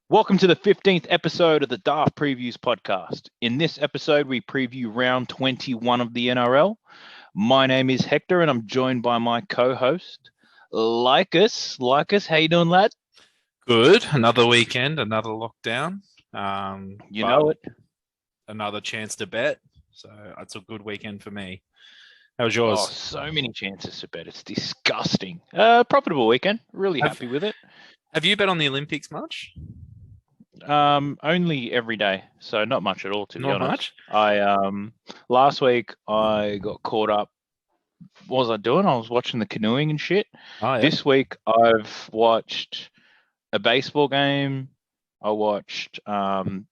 Welcome to the 15th episode of the Daft Previews podcast. In this episode, we preview round 21 of the NRL. My name is Hector, and I'm joined by my co-host, Lycus. Lycus, how you doing, lad? Good. Another weekend, another lockdown. You But know it. another chance to bet. So it's a good weekend for me. How was Oh, yours? so many chances to bet. It's disgusting. Profitable weekend. Really Have happy with it. Have you bet on the Olympics much? Only every day, so not much at all, to be Not honest. much. Last week I got caught up. What was I doing? I was watching the canoeing and shit. Oh yeah. This week I've watched a baseball game. I watched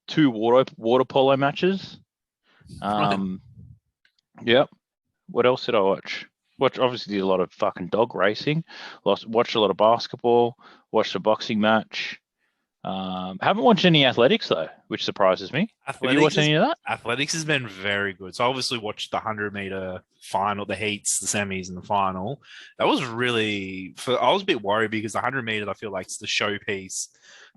two water polo matches. Right. Yep. What else did I watch? Obviously did a lot of fucking dog racing. Watched a lot of basketball. Watched a boxing match. Haven't watched any athletics though, which surprises me. Have you watched any of that? Athletics has been very good. So I obviously watched the 100-meter final, the heats, the semis, and the final. That was really. I was a bit worried because the 100 meters I feel like it's the showpiece,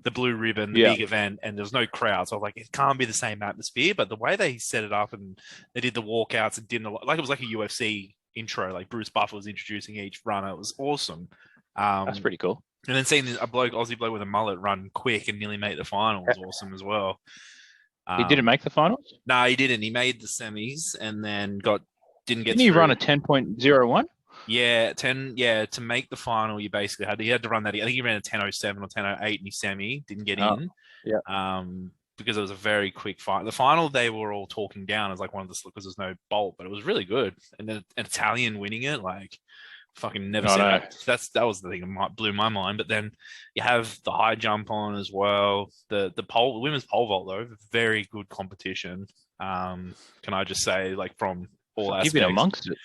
the blue ribbon, the Yeah. big event, and there's no crowd. So I was like, it can't be the same atmosphere. But the way they set it up and they did the walkouts and didn't like it was like a UFC intro. Like Bruce Buffer was introducing each runner. It was awesome. That's pretty cool. And then seeing a Aussie bloke with a mullet run quick and nearly make the final was awesome as well. He didn't make the finals? No, he didn't. He made the semis and then didn't get Didn't he through. run a 10.01? Yeah, 10. Yeah, to make the final, you basically he had to run that. I think he ran a 10:07 or 10:08 in his semi. Didn't get in. Yeah. Because it was a very quick fight. The final, they were all talking down as like one of the because there's no bolt, but it was really good. And then an Italian winning it, like fucking never seen that. That was the thing that blew my mind. But then you have the high jump on as well. The women's pole vault though, very good competition. Can I just say, like from all aspects, you've been amongst it.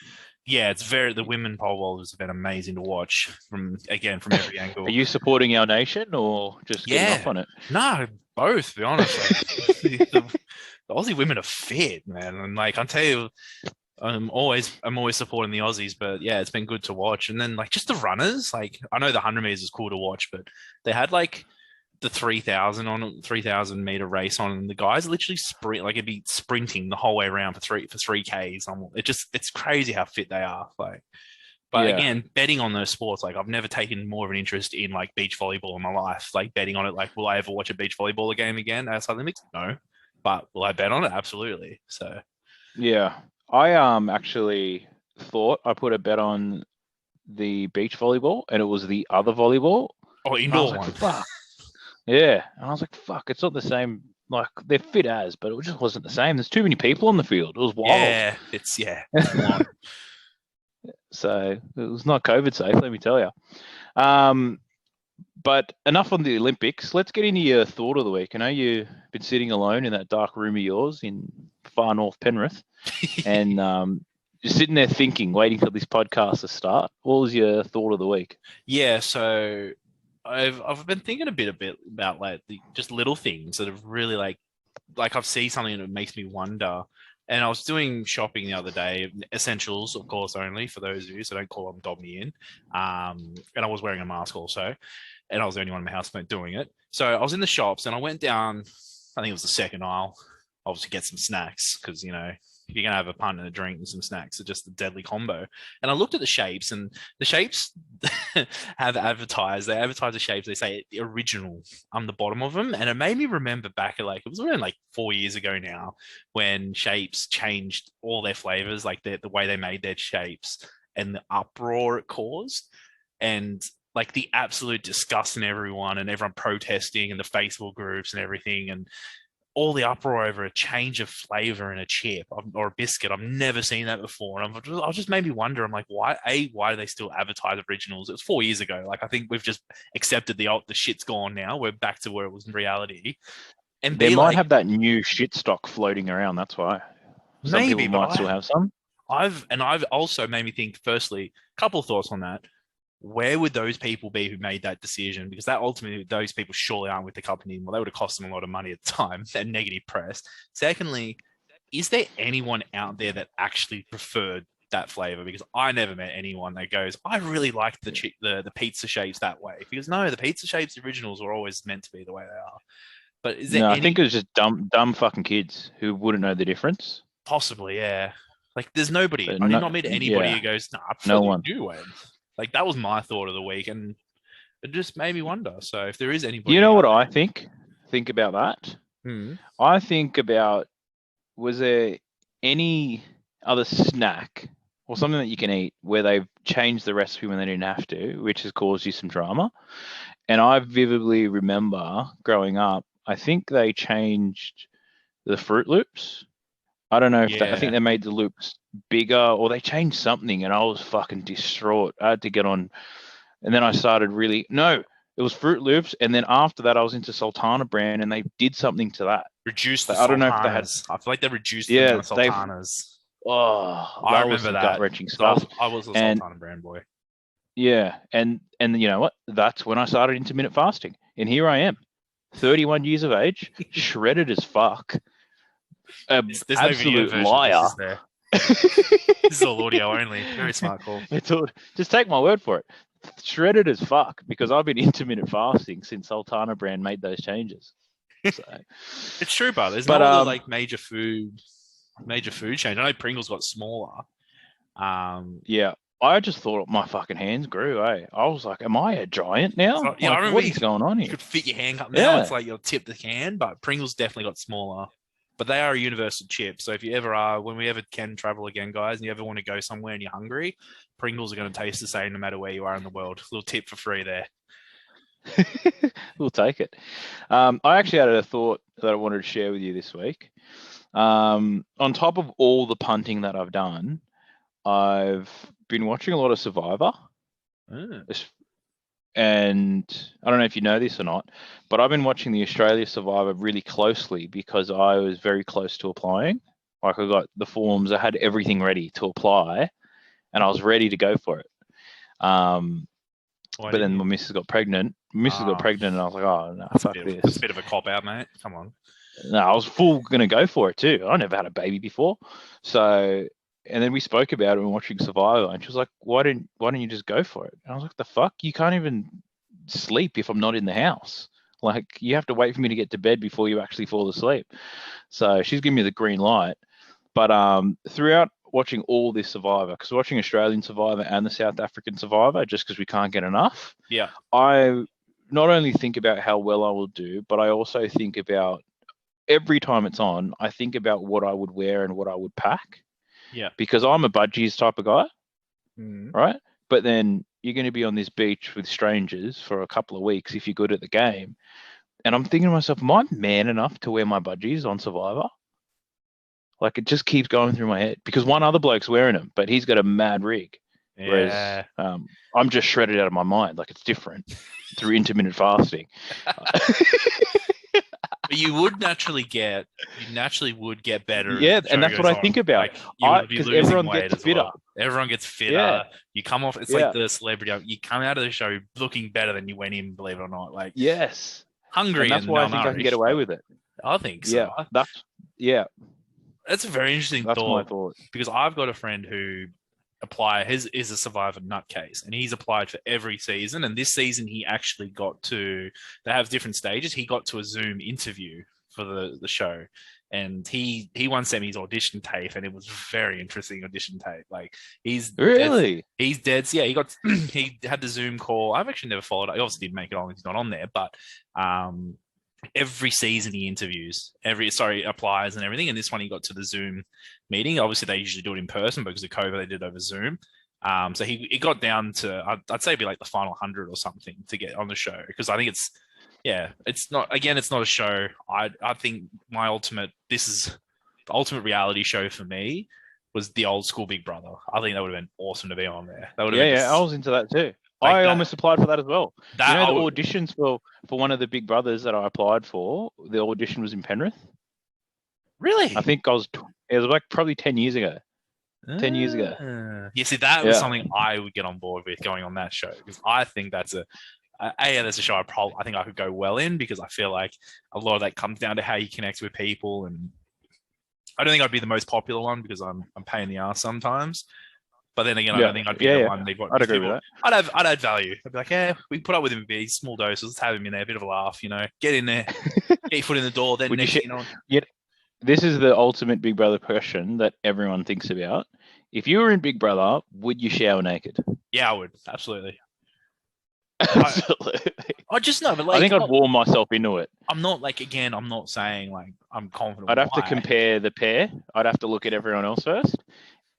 Yeah, it's the women pole vaulters have been amazing to watch from every angle. Are you supporting our nation or just getting off on it? No, both. To be honest, the Aussie women are fit, man, and like I tell you. I'm always supporting the Aussies, but yeah, it's been good to watch. And then like just the runners, like I know the 100 meters is cool to watch, but they had like the 3,000-meter race on, and the guys literally sprint like it'd be sprinting the whole way around for 3Ks. It's crazy how fit they are. Like, but again, betting on those sports, like I've never taken more of an interest in like beach volleyball in my life. Like betting on it, like will I ever watch a beach volleyball game again outside Olympics? No, but will I bet on it? Absolutely. So yeah. I actually thought I put a bet on the beach volleyball, and it was the other volleyball. Oh, indoor one. Fuck. Yeah, and I was like, "Fuck, it's not the same." Like they're fit as, but it just wasn't the same. There's too many people on the field. It was wild. Yeah, it's So it was not COVID safe, let me tell you. But enough on the Olympics. Let's get into your thought of the week. I know you've been sitting alone in that dark room of yours in far north Penrith, and just sitting there thinking, waiting for this podcast to start. What was your thought of the week? Yeah, so I've been thinking a bit about like just little things that have really like I've seen something that makes me wonder. And I was doing shopping the other day, essentials, of course, only for those of you, so don't call them dob me in. And I was wearing a mask also, and I was the only one in my housemate doing it. So I was in the shops, and I went down. I think it was the second aisle, obviously get some snacks because if you're gonna have a punt and a drink and some snacks, it's just a deadly combo. And I looked at the shapes, and the shapes have advertised. They advertise the shapes. They say the original on the bottom of them, and it made me remember back at it was around like 4 years ago now when shapes changed all their flavors, like the way they made their shapes and the uproar it caused, and like the absolute disgust in everyone and everyone protesting and the Facebook groups and everything and all the uproar over a change of flavor in a chip or a biscuit. I've never seen that before. And I was just made me wonder. I'm like, why do they still advertise originals? It was 4 years ago. Like, I think we've just accepted the shit's gone now. We're back to where it was in reality. And they might have that new shit stock floating around. That's why. Some people might still have some. I've also made me think, firstly, a couple of thoughts on that. Where would those people be who made that decision? Because that ultimately, those people surely aren't with the company anymore. They would have cost them a lot of money at the time and negative press. Secondly, is there anyone out there that actually preferred that flavor, because I never met anyone that goes, I really like the pizza shapes that way. Because no, the pizza shapes originals were always meant to be the way they are. But is there No, I think any? it was just dumb fucking kids who wouldn't know the difference. Possibly, yeah. Like, there's nobody. But I did no, not meet anybody yeah, who goes, "Nah, I prefer no the one. new way." Like, that was my thought of the week, and it just made me wonder. So, if there is You anybody know out what I think? Think about that. there, I think about, was there any other snack or something that you can eat where they've changed the recipe when they didn't have to, which has caused you some drama? And I vividly remember growing up, I think they changed the Fruit Loops. I don't know if I think yeah, they made the loops bigger or they changed something, and I was fucking distraught. I had to get on, and then I started really, no, it was Fruit Loops, and then after that I was into Sultana brand, and they did something to that. reduce the I don't know if they had, sultanas. I feel like they reduced the yeah, amount of they've, sultanas. oh, I that was remember some gut that wrenching because stuff. I was a And sultana brand boy. yeah, and you know what? That's when I started intermittent fasting, and here I am, 31 years of age, shredded as fuck, There's no video absolute version of this, liar. is there? This is all audio only. Very smart call. It's all, just take my word for it. Shredded as fuck, because I've been intermittent fasting since Sultana brand made those changes. So, It's true, but there's but no other like major food change. I know Pringles got smaller. Yeah, I just thought my fucking hands grew. I was like, am I a giant now? So, yeah, I Like, remember what is going on you here? could fit your hand up. Now Yeah. it's like you'll tip the can, but Pringles definitely got smaller. But they are a universal chip. So if you ever are, when we ever can travel again, guys, and you ever want to go somewhere and you're hungry, Pringles are going to taste the same no matter where you are in the world. A little tip for free there. We'll take it. I actually had a thought that I wanted to share with you this week. On top of all the punting that I've done, I've been watching a lot of Survivor. And I don't know if you know this or not, but I've been watching the Australia Survivor really closely because I was very close to applying. Like, I got the forms, I had everything ready to apply, and I was ready to go for it. But then my missus got pregnant. And I was like, oh no, fuck this. That's a bit of a cop out, mate. Come on. No, I was full gonna go for it too. I never had a baby before, so. And then we spoke about it when watching Survivor, and she was like, why don't you just go for it? And I was like, the fuck? You can't even sleep if I'm not in the house. Like, you have to wait for me to get to bed before you actually fall asleep. So she's giving me the green light. But throughout watching all this Survivor, because watching Australian Survivor and the South African Survivor, just because we can't get enough, Yeah. I not only think about how well I will do, but I also think about, every time it's on, I think about what I would wear and what I would pack. Yeah. Because I'm a budgies type of guy, Mm. right? But then you're going to be on this beach with strangers for a couple of weeks if you're good at the game. And I'm thinking to myself, am I man enough to wear my budgies on Survivor? Like, it just keeps going through my head because one other bloke's wearing them, but he's got a mad rig. Yeah. Whereas I'm just shredded out of my mind. Like, it's different through intermittent fasting. But you would naturally get better. Yeah, and that's what I think about. Like, you would be Because losing everyone weight gets as fitter. well. Everyone gets fitter. Yeah. You come off. It's Yeah. like the celebrity. You come out of the show looking better than you went in. Believe it or not. Like, Yes. hungry. And that's why I think I can get away with it. I think so. Yeah. That's a very interesting That's thought. my thought. Because I've got a friend who is a Survivor nutcase, and he's applied for every season. And this season, he actually got to. They have different stages. He got to a Zoom interview for the show, and he once sent me his audition tape, and it was very interesting audition tape. Like, he's really he's dead. So yeah, he had the Zoom call. I've actually never followed it. He obviously didn't make it on. He's not on there, but every season he applies and everything. And this one he got to the Zoom meeting. Obviously they usually do it in person, but because of COVID they did it over Zoom. So he got down to, I'd say it'd be like the final 100 or something to get on the show, because I think it's not a show. I think the ultimate reality show for me was the old school Big Brother. I think that would have been awesome to be on there. That would have been I was into that too. Like I almost applied for that as well. The auditions for one of the Big Brothers that I applied for, the audition was in Penrith. Really? I think it was like probably 10 years ago. 10 years ago. Yeah, see, that was something I would get on board with, going on that show, because I think that's that's a show I think I could go well in, because I feel like a lot of that comes down to how you connect with people. And I don't think I'd be the most popular one because I'm a pain in the ass sometimes. But then again, I Yeah, don't think I'd be yeah, the yeah. one they'd want. I'd If agree with people, that. I'd add value. I'd be like, yeah, we can put up with him a bit, small doses. Let's have him in there, a bit of a laugh, get in there, get your foot in the door. Then Would you next share? thing you know, Yeah, this is the ultimate Big Brother question that everyone thinks about. If you were in Big Brother, would you shower naked? yeah, I would absolutely. I, Absolutely. I just know, but I like, think I'd warm myself into it. I'm not like again. I'm not saying like I'm confident. I'd have to Why? compare the pair. I'd have to look at everyone else first,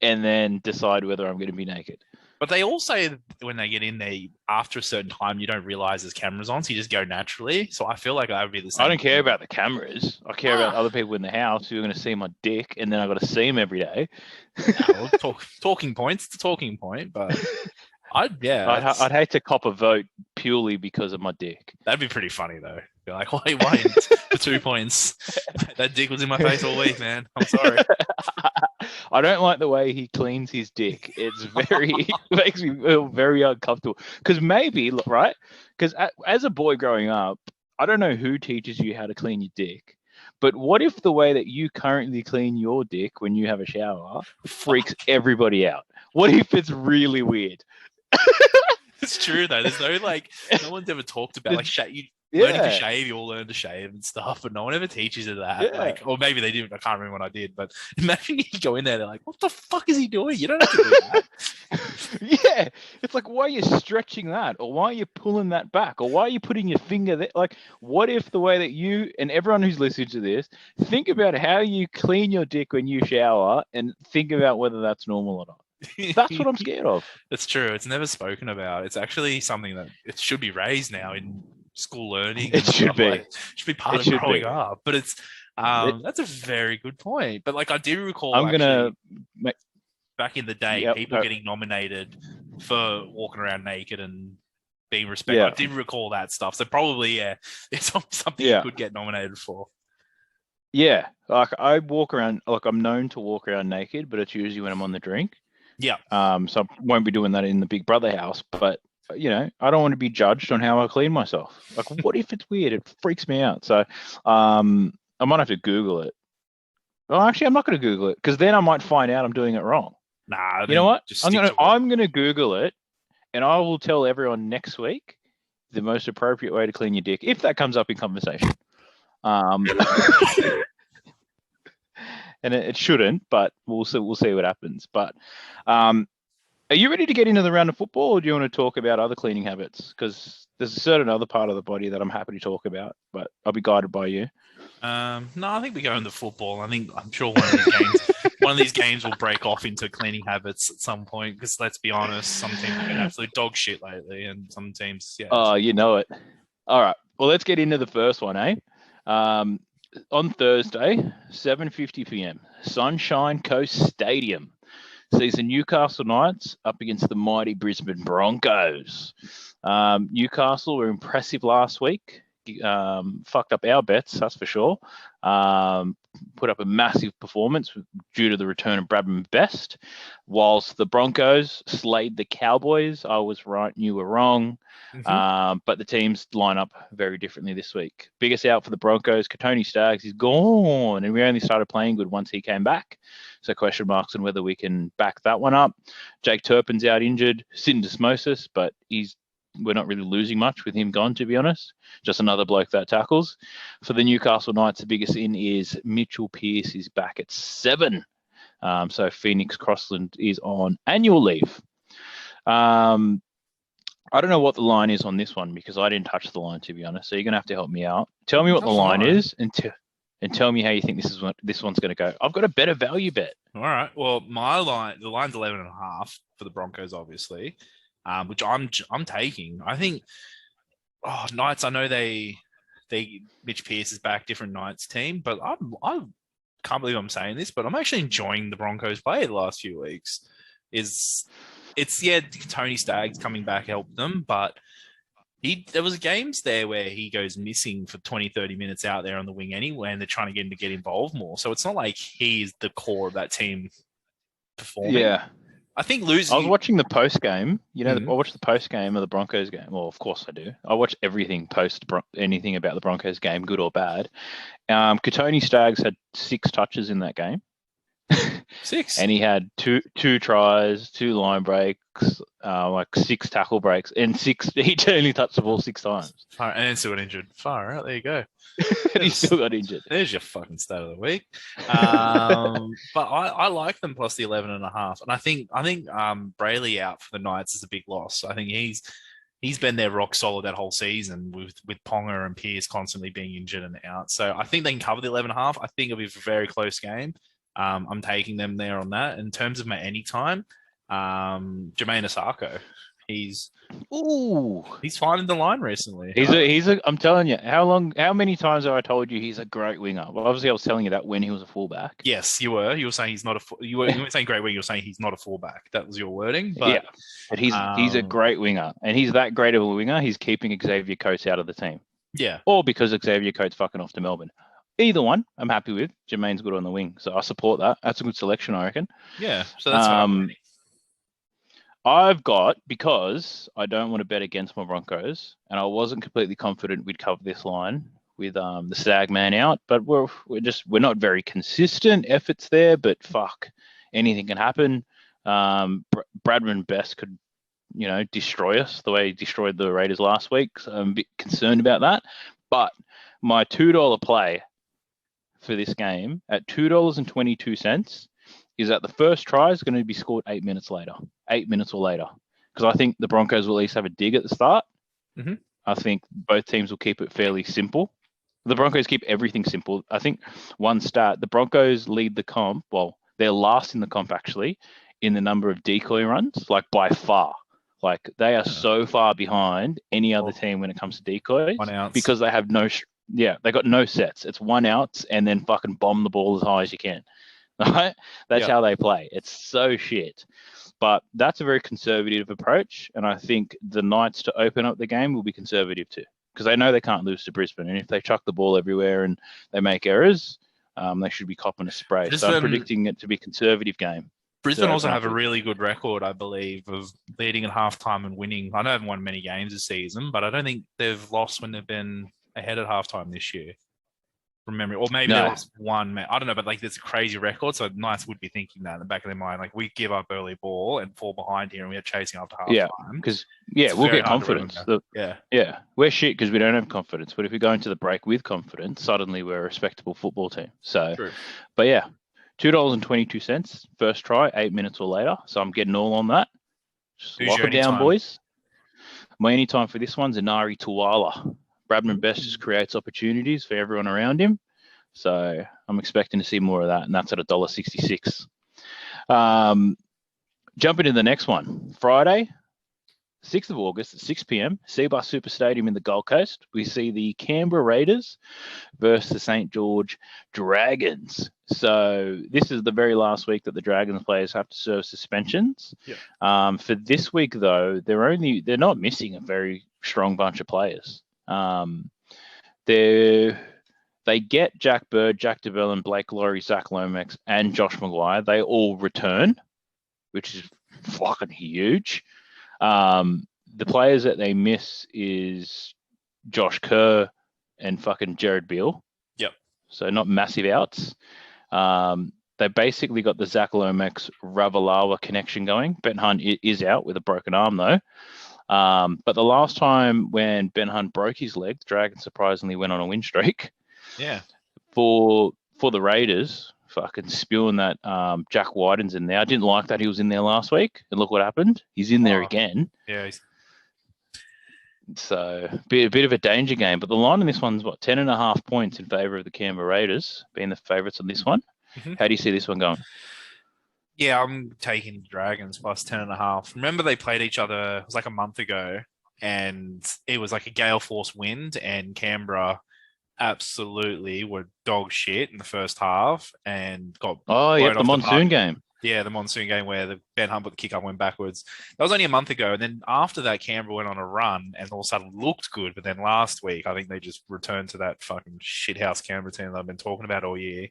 and then decide whether I'm going to be naked. But they all say that when they get in there, after a certain time, you don't realize there's cameras on, so you just go naturally. So I feel like I would be the same. I don't care about the cameras. I care about other people in the house who are going to see my dick, and then I got to see them every day. No, talking points. It's a talking point, but I'd hate to cop a vote purely because of my dick. that'd be pretty funny though. Be like, why for 2 points? That dick was in my face all week, man. I'm sorry. I don't like the way he cleans his dick. It's it makes me feel very uncomfortable. Because maybe, right? Because as a boy growing up, I don't know who teaches you how to clean your dick. But what if the way that you currently clean your dick when you have a shower freaks everybody out? What if it's really weird? It's true though. There's no no one's ever talked about learning to shave. You all learn to shave and stuff, but no one ever teaches you that. Yeah. Or maybe they did. I can't remember what I did. But imagine you go in there, they're like, "What the fuck is he doing? You don't have to do that." Yeah, it's like, why are you stretching that, or why are you pulling that back, or why are you putting your finger there? Like, what if the way that you and everyone who's listening to this think about how you clean your dick when you shower, and think about whether that's normal or not. That's what I'm scared of. That's true. It's never spoken about. It's actually something that it should be raised now in school learning. It should be. It should be part of growing up. But it's that's a very good point. But like I do recall, back in the day, people getting nominated for walking around naked and being respected. I did recall that stuff. So probably, it's something you could get nominated for. Yeah, like I walk around, like I'm known to walk around naked, but it's usually when I'm on the drink. Yeah. So I won't be doing that in the Big Brother house, but I don't want to be judged on how I clean myself. Like, what if it's weird? It freaks me out. So, I might have to Google it. Oh, actually, I'm not going to Google it because then I might find out I'm doing it wrong. Nah, you know what? I'm gonna Google it, and I will tell everyone next week the most appropriate way to clean your dick if that comes up in conversation. And it shouldn't, but we'll see what happens. But are you ready to get into the round of football, or do you want to talk about other cleaning habits? Because there's a certain other part of the body that I'm happy to talk about, but I'll be guided by you. No, I think we go into football. I'm sure one of these games will break off into cleaning habits at some point. Because let's be honest, some teams have been absolute dog shit lately, and some teams, Oh, you know it. All right. Well, let's get into the first one, eh? On Thursday, 7:50 p.m., Sunshine Coast Stadium sees the Newcastle Knights up against the mighty Brisbane Broncos. Newcastle were impressive last week. Fucked up our bets, that's for sure. Put up a massive performance due to the return of Bradman Best, whilst the Broncos slayed the Cowboys. I was right, you were wrong. Mm-hmm. But the teams line up very differently this week. Biggest out for the Broncos, Tony Staggs is gone, and we only started playing good once he came back. So question marks on whether we can back that one up. Jake Turpin's out injured, syndesmosis, but we're not really losing much with him gone, to be honest. Just another bloke that tackles. For the Newcastle Knights, the biggest in is Mitchell Pearce is back at 7. So Phoenix Crossland is on annual leave. I don't know what the line is on this one because I didn't touch the line, to be honest. So you're going to have to help me out. Tell me what the line is and tell me how you think this one's going to go. I've got a better value bet. All right. Well, the line's 11.5 for the Broncos, obviously. Which I'm taking. I think Knights. I know Mitch Pearce is back, different Knights team, but I can't believe I'm saying this, but I'm actually enjoying the Broncos play the last few weeks. Tony Staggs coming back helped them, but there was games there where he goes missing for 20, 30 minutes out there on the wing anyway, and they're trying to get him to get involved more. So it's not like he's the core of that team performing. Yeah. I think losing. I was watching the post game. I watched the post game of the Broncos game. Well, of course I do. I watch everything anything about the Broncos game, good or bad. Tony Staggs had 6 touches in that game. 6. And he had two tries, two line breaks, like 6 tackle breaks, and he only touched the ball 6 times. And then still got injured. Far out. There you go. And he still got injured. There's your fucking stat of the week. But I like them plus the 11.5. And I think Brayley out for the Knights is a big loss. I think he's been there rock solid that whole season with Ponga and Pierce constantly being injured and out. So I think they can cover the 11.5. I think it'll be a very close game. I'm taking them there on that. In terms of my anytime, Jermaine Asako. He's finding the line recently. I'm telling you, how many times have I told you he's a great winger? Well, obviously I was telling you that when he was a fullback. Yes, you were. You were saying he's not you weren't saying great winger, you were saying he's not a fullback. That was your wording. But yeah. But he's a great winger. And he's that great of a winger, he's keeping Xavier Coates out of the team. Yeah. Or because Xavier Coates fucking off to Melbourne. Either one, I'm happy with. Jermaine's good on the wing, so I support that. That's a good selection, I reckon. Yeah, so that's what I'm ready. I've got, because I don't want to bet against my Broncos, and I wasn't completely confident we'd cover this line with the Stag man out, but we're not very consistent efforts there. But fuck, anything can happen. Bradman Best could, destroy us the way he destroyed the Raiders last week. So I'm a bit concerned about that. But my $2 play for this game at $2.22 is that the first try is going to be scored 8 minutes later, 8 minutes or later, because I think the Broncos will at least have a dig at the start. Mm-hmm. I think both teams will keep it fairly simple. The Broncos keep everything simple. I think one stat, the Broncos lead the comp. Well, they're last in the comp actually in the number of decoy runs, like by far. Like they are so far behind any other team when it comes to decoys because they have they got no sets. It's 1 out and then fucking bomb the ball as high as you can. Right? That's how they play. It's so shit. But that's a very conservative approach. And I think the Knights to open up the game will be conservative too, because they know they can't lose to Brisbane. And if they chuck the ball everywhere and they make errors, they should be copping a spray. So I'm predicting it to be a conservative game. Brisbane also have a really good record, I believe, of leading at halftime and winning. I know they haven't won many games this season, but I don't think they've lost when they've been ahead at halftime this year. From memory, or maybe they lost one. I don't know, but like there's a crazy record, so Knights would be thinking that in the back of their mind, like we give up early ball and fall behind here, and we are chasing after half time. Because we'll get confidence. We're shit because we don't have confidence. But if we go into the break with confidence, suddenly we're a respectable football team. So, True. But yeah, $2.22 first try, 8 minutes or later. So I'm getting all on that. Just lock it down, boys. My anytime for this one's Inari Tuwala. Bradman Best just creates opportunities for everyone around him. So I'm expecting to see more of that, and that's at $1.66. Jumping to the next one. Friday, 6th of August at 6 p.m, Seabus Super Stadium in the Gold Coast. We see the Canberra Raiders versus the St. George Dragons. So this is the very last week that the Dragons players have to serve suspensions. Yeah. For this week, though, they're not missing a very strong bunch of players. They get Jack Bird, Jack DeBellin, Blake Laurie, Zach Lomax, and Josh Maguire. They all return, which is fucking huge. The players that they miss is Josh Kerr and fucking Jared Beale. Yep. So not massive outs. They basically got the Zach Lomax Ravalawa connection going. Ben Hunt is out with a broken arm though. But the last time when Ben Hunt broke his leg, the Dragons surprisingly went on a win streak. Yeah. For the Raiders, fucking spewing that Jack Wyden's in there. I didn't like that he was in there last week, and look what happened. He's in there again. Yeah. So a bit of a danger game. But the line in this one's 10.5 points in favour of the Canberra Raiders, being the favourites on this one. Mm-hmm. How do you see this one going? Yeah, I'm taking the Dragons plus 10.5. Remember they played each other, it was like a month ago, and it was like a gale force wind, and Canberra absolutely were dog shit in the first half and got the monsoon game. Yeah, the monsoon game where the Ben Hunt put the kick up, went backwards. That was only a month ago, and then after that, Canberra went on a run and all of a sudden looked good. But then last week, I think they just returned to that fucking shithouse Canberra team that I've been talking about all year.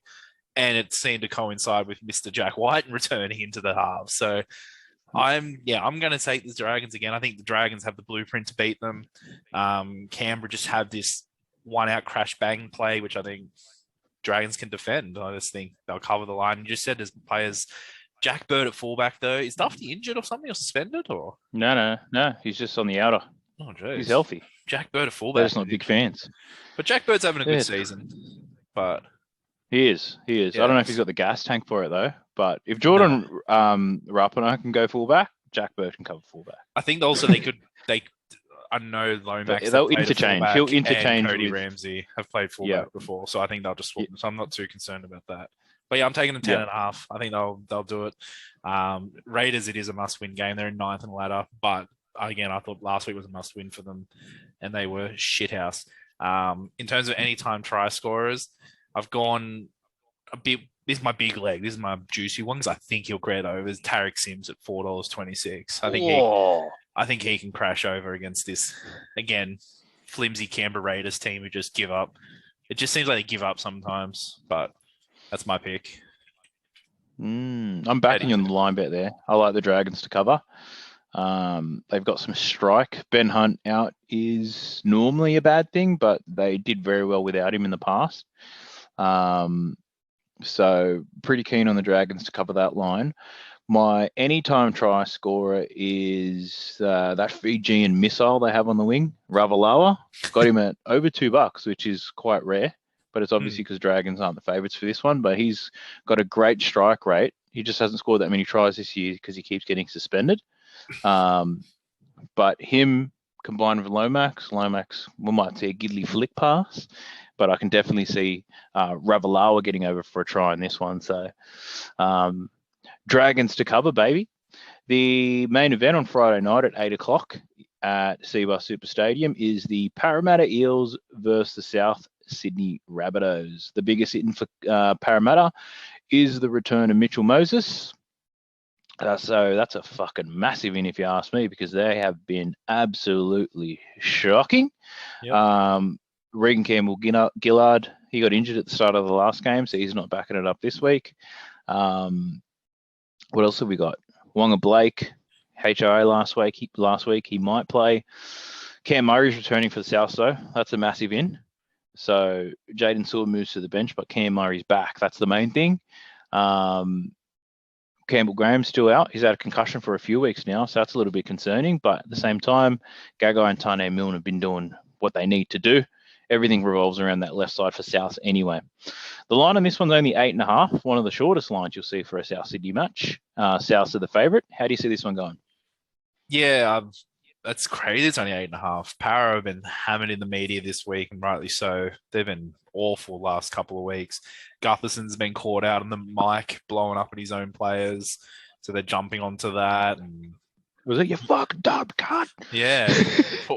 And it seemed to coincide with Mr. Jack White returning into the half. So I'm going to take the Dragons again. I think the Dragons have the blueprint to beat them. Canberra just have this 1 out crash bang play, which I think Dragons can defend. I just think they'll cover the line. You just said there's players. Jack Bird at fullback though. Is Dufty injured or something or suspended or? No. He's just on the outer. Oh, jeez. He's healthy. Jack Bird at They're fullback. just not big fans. But Jack Bird's having a good Yeah. season. But He is. Yeah. I don't know if he's got the gas tank for it though. But if Jordan Rapana can go fullback, Jack Bird can cover fullback. I think also I know Lomax. They'll interchange. He'll interchange. And Cody with, Ramsey have played fullback before, so I think they'll just swap them. So I'm not too concerned about that. But yeah, I'm taking them 10.5. I think they'll do it. Raiders, it is a must-win game. They're in 9th in the ladder, but again, I thought last week was a must-win for them, and they were shithouse. In terms of anytime try scorers, I've gone a bit. This is my big leg. This is my juicy one because I think he'll create overs. Tarek Sims at $4.26. I think he can crash over against this again flimsy Canberra Raiders team who just give up. It just seems like they give up sometimes, but that's my pick. I'm backing you on the line bet there. I like the Dragons to cover. They've got some strike. Ben Hunt out is normally a bad thing, but they did very well without him in the past. So pretty keen on the Dragons to cover that line. My anytime try scorer is that Fijian missile they have on the wing, Ravalawa. Got him at over $2, which is quite rare, but it's obviously because Dragons aren't the favourites for this one. But he's got a great strike rate. He just hasn't scored that many tries this year because he keeps getting suspended. But him combined with Lomax, we might see a Gidley flick pass, but I can definitely see Ravalawa getting over for a try in this one. So Dragons to cover, baby. The main event on Friday night at 8 o'clock at Seabus Super Stadium is the Parramatta Eels versus the South Sydney Rabbitohs. The biggest hit for Parramatta is the return of Mitchell Moses. So that's a fucking massive in if you ask me, because they have been absolutely shocking. Yep. Regan Campbell-Gillard, he got injured at the start of the last game, so he's not backing it up this week. What else have we got? Wonga Blake, HIA last week, he might play. Cam Murray's returning for the South, though. That's a massive in. So Jaden Sewell moves to the bench, but Cam Murray's back. That's the main thing. Campbell Graham's still out. He's had a concussion for a few weeks now, so that's a little bit concerning. But at the same time, Gagai and Tane Milne have been doing what they need to do. Everything revolves around that left side for South anyway. The line on this one's only 8.5, one of the shortest lines you'll see for a South Sydney match. South's are the favourite. How do you see this one going? Yeah, that's crazy. It's only 8.5. Para have been hammered in the media this week, and rightly so. They've been awful last couple of weeks. Gutherson's been caught out on the mic, blowing up at his own players, so they're jumping onto that. And was it your fucked up cut? Yeah,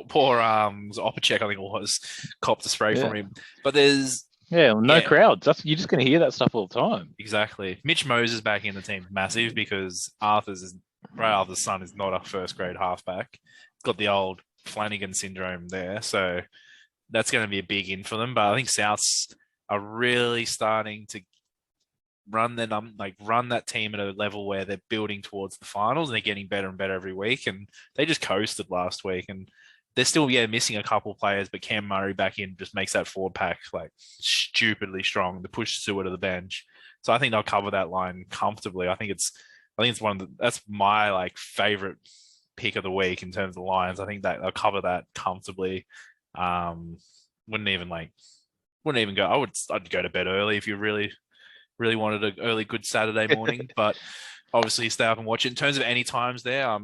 poor Opacek, I think it was, copped a spray from him. But there's no crowds. You're just going to hear that stuff all the time. Exactly. Mitch Moses back in the team, massive, because Arthur's son is not a first grade halfback. He's got the old Flanagan syndrome there, so that's going to be a big in for them. But I think Souths are really starting to run that team at a level where they're building towards the finals, and they're getting better and better every week. And they just coasted last week, and they're still missing a couple of players, but Cam Murray back in just makes that forward pack like stupidly strong to push Stewart to the bench. So I think they'll cover that line comfortably. I think it's that's my favorite pick of the week in terms of the Lions. I think that they'll cover that comfortably. Wouldn't even go. I'd go to bed early if you really wanted an early good Saturday morning, but obviously stay up and watch it. In terms of any times there,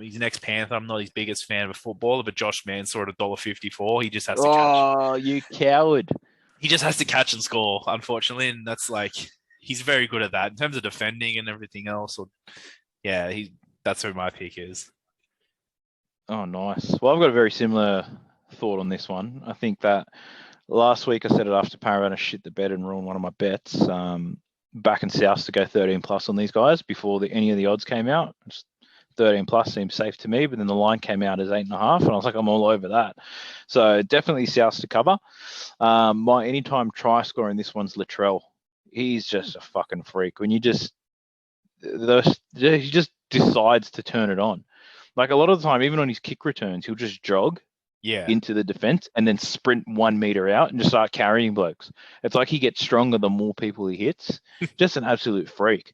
he's the next Panther. I'm not his biggest fan of a footballer, but Josh Mansour at $1.54. He just has to catch. Oh, you coward. He just has to catch and score, unfortunately, and that's he's very good at that. In terms of defending and everything else, that's who my pick is. Oh, nice. Well, I've got a very similar thought on this one. I think that last week I said it after Parramatta shit the bed and ruined one of my bets. Back in South to go 13 plus on these guys before any of the odds came out. Just 13 plus seems safe to me, but then the line came out as 8.5, and I was like, I'm all over that. So definitely South to cover. My anytime try scorer in this one's Latrell. He's just a fucking freak. When he just decides to turn it on. Like a lot of the time, even on his kick returns, he'll just jog Yeah. into the defense and then sprint 1 meter out and just start carrying blokes. It's like he gets stronger the more people he hits. Just an absolute freak.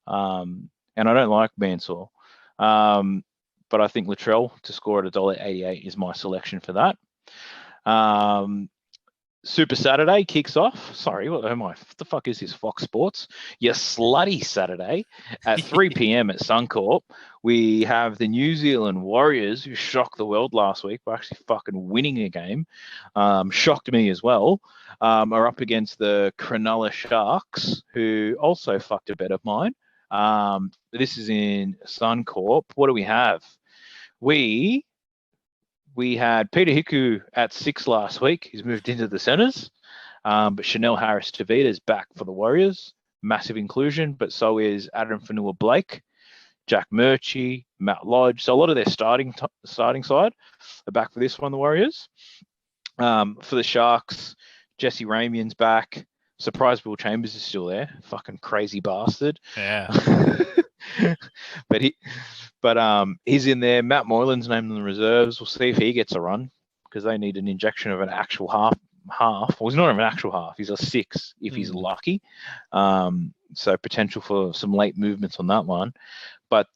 And I don't like Mansour. But I think Latrell to score at $1.88 is my selection for that. Super Saturday kicks off. Sorry, what am I? What the fuck is this? Fox Sports? Your slutty Saturday at 3 p.m. at Suncorp. We have the New Zealand Warriors, who shocked the world last week by actually fucking winning a game. Shocked me as well. Are up against the Cronulla Sharks, who also fucked a bet of mine. This is in Suncorp. What do we have? We had Peter Hiku at 6 last week. He's moved into the centres. But Chanel Harris-Tavita is back for the Warriors. Massive inclusion, but so is Adam Fanua-Blake, Jack Murchie, Matt Lodge. So a lot of their starting side are back for this one, the Warriors. For the Sharks, Jesse Ramian's back. Surprised Will Chambers is still there. Fucking crazy bastard. Yeah. But he's in there. Matt Moylan's named in the reserves. We'll see if he gets a run because they need an injection of an actual half. Well, he's not even an actual half. He's a 6 if he's lucky. So potential for some late movements on that one. But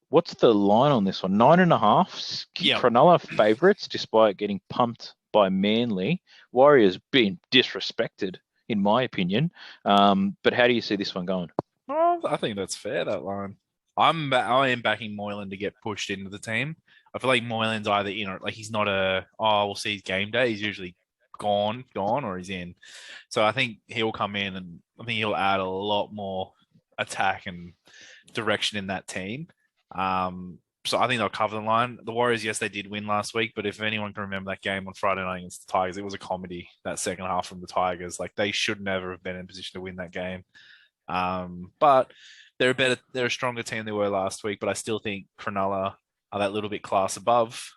what's the line on this one? 9.5. Yep. Cronulla favourites despite getting pumped by Manly. Warriors being disrespected, in my opinion. But how do you see this one going? Well, I think that's fair, that line. I am backing Moylan to get pushed into the team. I feel like Moylan's either like he's not we'll see his game day. He's usually gone, or he's in. So I think he'll come in and I think he'll add a lot more attack and direction in that team. So I think they'll cover the line. The Warriors, yes, they did win last week, but if anyone can remember that game on Friday night against the Tigers, it was a comedy, that second half from the Tigers. Like, they should never have been in position to win that game. But they're a stronger team than they were last week, but I still think Cronulla are that little bit class above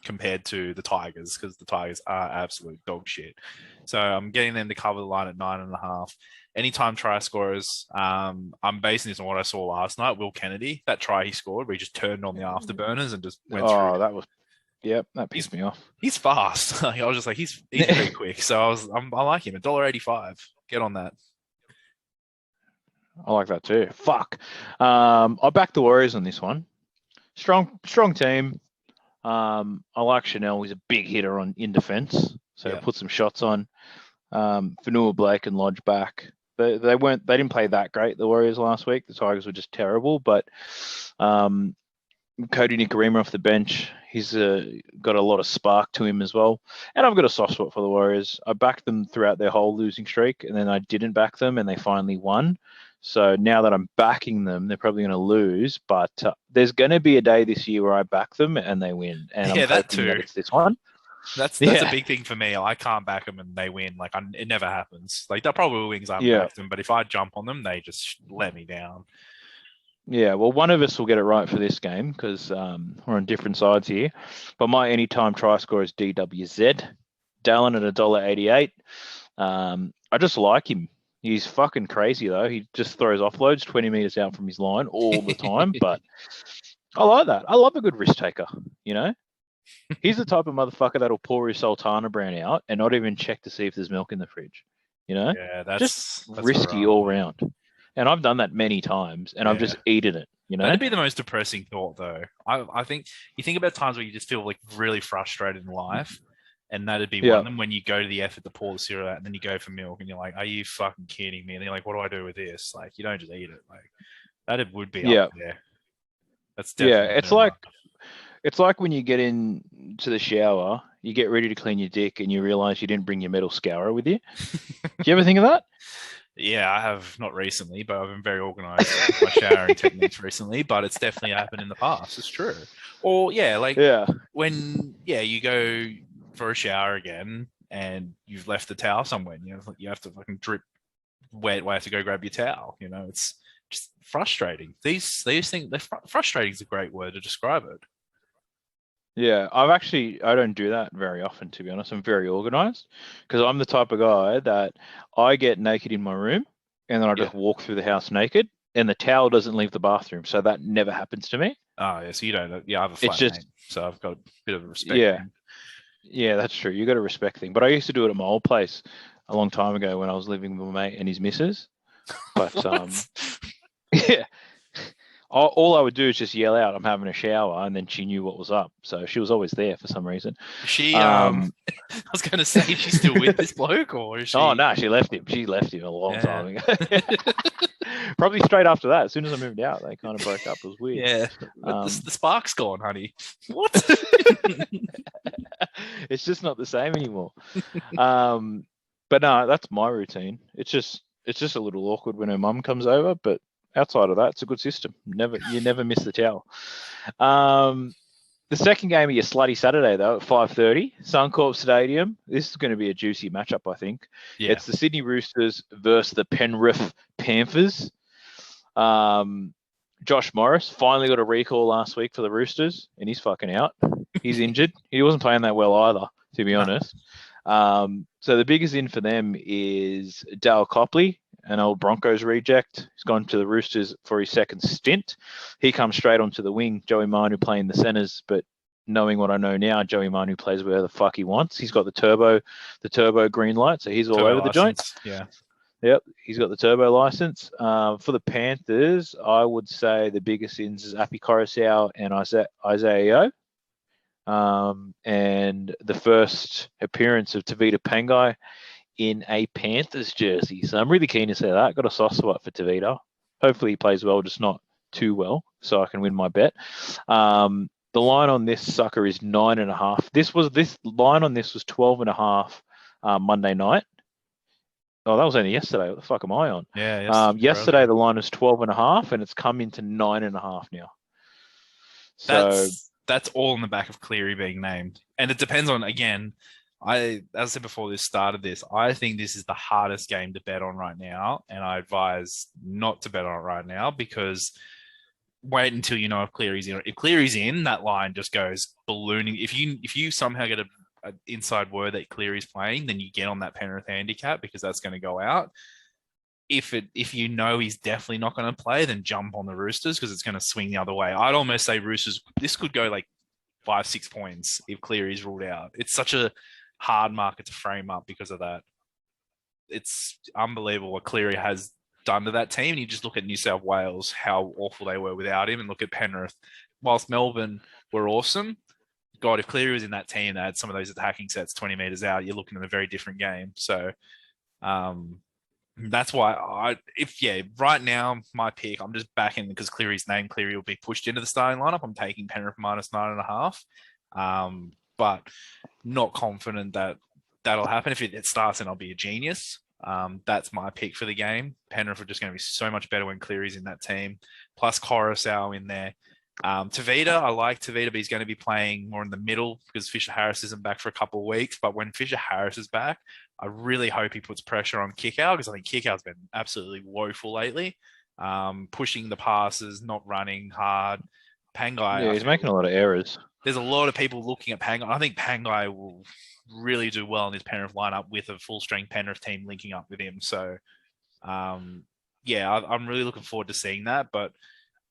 compared to the Tigers, because the Tigers are absolute dog shit. So I'm getting them to cover the line at 9.5. Anytime try scorers, I'm basing this on what I saw last night. Will Kennedy, that try he scored, where he just turned on the afterburners and just went through. Oh, that pissed me off. He's fast. I was just like, he's very quick. So I like him. $1.85. Get on that. I like that too. Fuck. I back the Warriors on this one. Strong team. I like Chanel. He's a big hitter in defense, so put some shots on. Fanua-Blake and Lodge back. They didn't play that great, the Warriors, last week. The Tigers were just terrible, but Cody Nikorima off the bench, he's got a lot of spark to him as well. And I've got a soft spot for the Warriors. I backed them throughout their whole losing streak, and then I didn't back them, and they finally won. So now that I'm backing them, they're probably going to lose. But there's going to be a day this year where I back them and they win. And I'm that too. That it's this one. That's a big thing for me. I can't back them and they win. Like, it never happens. Like, they'll probably win because I backed them, but if I jump on them, they just let me down. Yeah, well, one of us will get it right for this game because we're on different sides here. But my anytime try score is DWZ. Dallin at $1.88. I just like him. He's fucking crazy, though. He just throws offloads 20 meters out from his line all the time. But I like that. I love a good risk taker, you know? He's the type of motherfucker that'll pour his Sultana brand out and not even check to see if there's milk in the fridge, you know? Yeah, that's just risky all round. And I've done that many times, and I've just eaten it, you know? That'd be the most depressing thought, though. I think you think about times where you just feel like really frustrated in life, and that'd be one of them, when you go to the effort to pour the cereal out, and then you go for milk, and you're like, are you fucking kidding me? And you're like, what do I do with this? Like, you don't just eat it. Like, that would be up there. That's definitely it's like when you get into the shower, you get ready to clean your dick, and you realize you didn't bring your metal scourer with you. Do you ever think of that? Yeah, I have not recently, but I've been very organized with my showering techniques recently, but it's definitely happened in the past. It's true. Or when you go for a shower again and you've left the towel somewhere, and you have to fucking drip wet, I have to go grab your towel. You know, it's just frustrating. These things, frustrating is a great word to describe it. Yeah, I don't do that very often, to be honest. I'm very organized because I'm the type of guy that I get naked in my room and then I just walk through the house naked, and the towel doesn't leave the bathroom. So that never happens to me. Oh, yeah. So you don't. Yeah, I have a It's flatmate, just, so I've got a bit of a respect yeah, thing. yeah, that's true. You got a respect thing. But I used to do it at my old place a long time ago when I was living with my mate and his missus. But What? yeah, all I would do is just yell out, "I'm having a shower," and then she knew what was up. So she was always there for some reason. She Um, I was going to say, is she still with this bloke, or is oh she? no, she left him. She left him a long Yeah. time ago. Probably straight after that. As soon as I moved out, they kind of broke up. It was weird. Yeah. But the spark's gone, honey. What? It's just not the same anymore. But no, that's my routine. It's just a little awkward when her mum comes over, but outside of that, it's a good system. You never miss the towel. The second game of your slutty Saturday though at 5:30, Suncorp Stadium. This is going to be a juicy matchup, I think. Yeah. It's the Sydney Roosters versus the Penrith Panthers. Josh Morris finally got a recall last week for the Roosters, and he's fucking out. He's injured. He wasn't playing that well either, to be honest. So the biggest in for them is Dale Copley, an old Broncos reject. He's gone to the Roosters for his second stint. He comes straight onto the wing. Joey Manu playing the centres, but knowing what I know now, Joey Manu plays where the fuck he wants. He's got the turbo green light, so he's all Turbo over the joint. license. Yeah. Yep, he's got the turbo license. For the Panthers, I would say the biggest ins is Api Coruscant and Isaiah Yeo. And the first appearance of Tavita Pangai in a Panthers jersey. So I'm really keen to see that. Got a soft spot for Tavita. Hopefully he plays well, just not too well, so I can win my bet. The line on this sucker is 9.5. This line on this was 12.5 Monday night. Oh, that was only yesterday. What the fuck am I on? Yeah. Yesterday the line was 12.5, and it's come into 9.5 now. So That's all in the back of Cleary being named, and it depends on, again. As I said before this started this, I think this is the hardest game to bet on right now, and I advise not to bet on it right now because wait until you know if Cleary's in. If Cleary's in, that line just goes ballooning. If you somehow get an inside word that Cleary's playing, then you get on that Penrith handicap because that's going to go out. If you know he's definitely not going to play, then jump on the Roosters because it's going to swing the other way. I'd almost say Roosters. This could go like 5-6 points if Cleary's ruled out. It's such a hard market to frame up because of that. It's unbelievable what Cleary has done to that team. And you just look at New South Wales, how awful they were without him, and look at Penrith. Whilst Melbourne were awesome, God, if Cleary was in that team that had some of those attacking sets 20 meters out, you're looking at a very different game. So that's why right now my pick, I'm just backing because Cleary's name, Cleary will be pushed into the starting lineup. I'm taking Penrith minus 9.5. But not confident that that'll happen. If it starts, then I'll be a genius. That's my pick for the game. Penrith are just going to be so much better when Cleary's in that team. Plus Coruscant in there. Tavita, I like Tavita, but he's going to be playing more in the middle because Fisher Harris isn't back for a couple of weeks. But when Fisher Harris is back, I really hope he puts pressure on Kickout because I think Kickout's been absolutely woeful lately. Pushing the passes, not running hard. Pangai, yeah, he's making a lot of errors. There's a lot of people looking at Pangai. I think Pangai will really do well in his Penrith lineup with a full-strength Penrith team linking up with him. So, I'm really looking forward to seeing that. But